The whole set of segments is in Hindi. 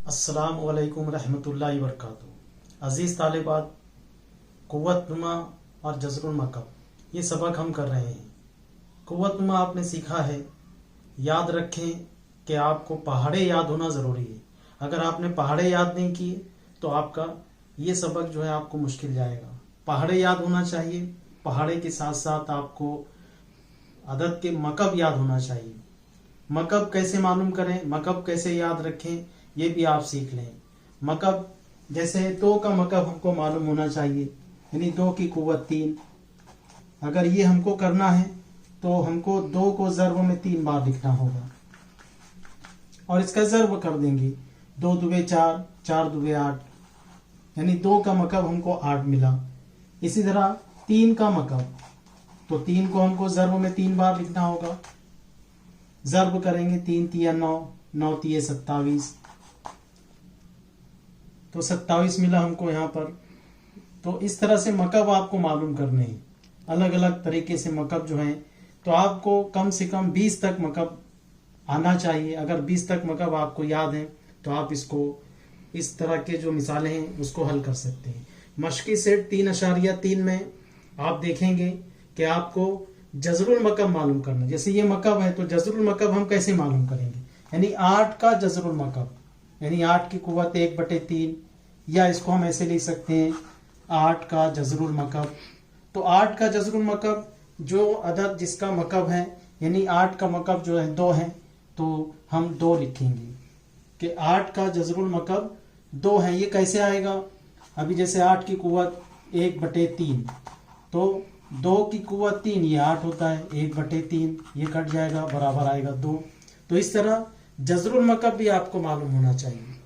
अस्सलाम वालेकुम रहमतुल्लाहि वबरकातुहू। अज़ीज़ तालिबात, कुव्वतनुमा और जज़रुल मकब ये सबक हम कर रहे हैं। कुव्वतनुमा आपने सीखा है। याद रखें कि आपको पहाड़े याद होना ज़रूरी है। अगर आपने पहाड़े याद नहीं किए तो आपका ये सबक जो है आपको मुश्किल जाएगा। पहाड़े याद होना चाहिए। पहाड़े के साथ साथ आपको अदद के मकब याद होना चाहिए। मकब कैसे मालूम करें, मकब कैसे याद रखें, ये भी आप सीख लें। मकब जैसे 2 का मकब हमको मालूम होना चाहिए, यानी 2 की कुव्वत 3। अगर ये हमको करना है तो हमको 2 को ज़र्ब में 3 बार लिखना होगा और इसका ज़र्ब कर देंगे। 2 दुगे 4, 4 दुगे 8, यानी 2 का मकब हमको 8 मिला। इसी तरह 3 का मकब, तो 3 को हमको ज़र्ब में 3 बार लिखना होगा। ज़र्ब करेंगे 3 तिया 9, 9 तिये 27, तो 27 मिला हमको यहाँ पर। तो इस तरह से मकब आपको मालूम करने हैं, अलग अलग तरीके से मकब जो हैं। तो आपको कम से कम 20 तक मकब आना चाहिए। अगर 20 तक मकब आपको याद है तो आप इसको इस तरह के जो मिसालें हैं उसको हल कर सकते हैं। मशकी सेट 3.3 में आप देखेंगे कि आपको जज़रुल मकब मालूम करना। जैसे ये मकब है तो जज़रुल मकब हम कैसे मालूम करेंगे, यानी 8 का जज़रुल मकब, यानी 8 की कुव्वत 1/3, या इसको हम ऐसे लिख सकते हैं 8 का जज़रुल मकब। तो 8 का जज़रुल मकब जो अदद जिसका मकब है, यानी 8 का मकब जो है 2 है, तो हम 2 लिखेंगे कि 8 का जज़रुल मकब 2 है। ये कैसे आएगा, अभी जैसे 8 की कुव्वत 1/3, तो 2 की कुव्वत 3, ये 8 होता है। 1/3 ये कट जाएगा, बराबर आएगा 2। तो इस तरह जज़रुल मकब भी आपको मालूम होना चाहिए।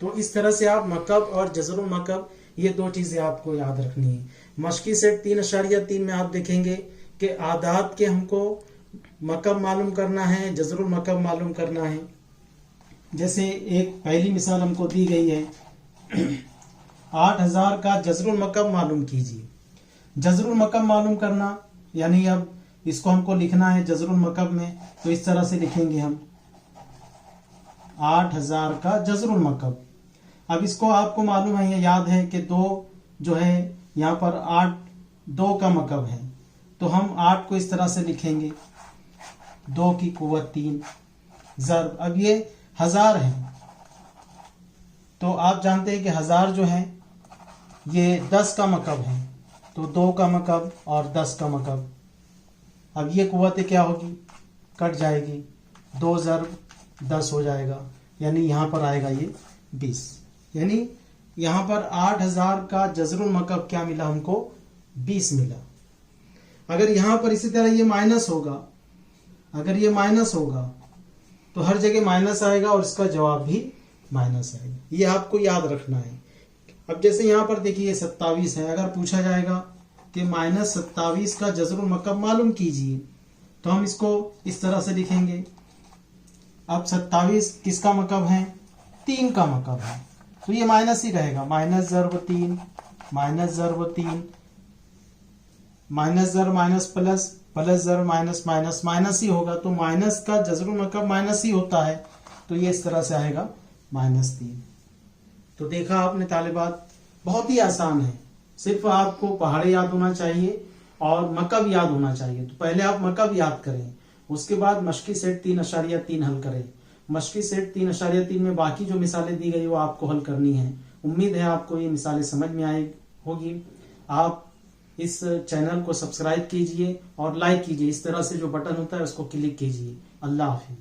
तो इस तरह से आप मकब और जज़रुल मकब ये 2 चीज़ें आपको याद रखनी है। मशकी सेट 3.3 में आप देखेंगे कि आदात के हमको मकब मालूम करना है, जज़रुल मकब मालूम करना है। जैसे एक पहली मिसाल हमको दी गई है 8000 का जज़रुल मकब मालूम कीजिए। जज़रुल मकब मालूम करना, यानी अब इसको हमको लिखना है जज़रुल मकब में, तो इस तरह से लिखेंगे हम 8000 का जज़रुल मकब। अब इसको आपको मालूम है, ये याद है कि 2 जो है यहाँ पर 8 2 का मकब है, तो हम 8 को इस तरह से लिखेंगे 2 की कुव्वत 3 ज़र्ब। अब ये 1000 है, तो आप जानते हैं कि 1000 जो है ये 10 का मकब है, तो 2 का मकब और 10 का मकब। अब ये कुव्वतें क्या होगी, कट जाएगी, 2 ज़र्ब 10 हो जाएगा, यानी यहाँ पर आएगा ये 20। यानी यहाँ पर 8000 का जज़रुल मकब क्या मिला हमको, 20 मिला। अगर यहाँ पर इसी तरह ये माइनस होगा, अगर ये माइनस होगा तो हर जगह माइनस आएगा और इसका जवाब भी माइनस आएगा। ये आपको याद रखना है। अब जैसे यहाँ पर देखिए 27 है, अगर पूछा जाएगा कि -27 का जज़रुल मकब मालूम कीजिए, तो हम इसको इस तरह से लिखेंगे। अब 27 किसका मकब है, 3 का मकब है, तो ये माइनस ही रहेगा। माइनस ज़र्ब 3, माइनस ज़र्ब 3, माइनस ज़र्ब माइनस प्लस, प्लस ज़र्ब माइनस माइनस, माइनस ही होगा। तो माइनस का जज़रुल मकब माइनस ही होता है, तो ये इस तरह से आएगा -3। तो देखा आपने तालिबात, बहुत ही आसान है। सिर्फ आपको पहाड़े याद होना चाहिए और मकब याद होना चाहिए। तो पहले आप मकब याद करें, उसके बाद मशकी सेट 3.3 हल करें। मशकी सेट 3.3 में बाकी जो मिसालें दी गई वो आपको हल करनी है। उम्मीद है आपको ये मिसालें समझ में आई होगी। आप इस चैनल को सब्सक्राइब कीजिए और लाइक कीजिए। इस तरह से जो बटन होता है उसको क्लिक कीजिए। अल्लाह हाफिज़।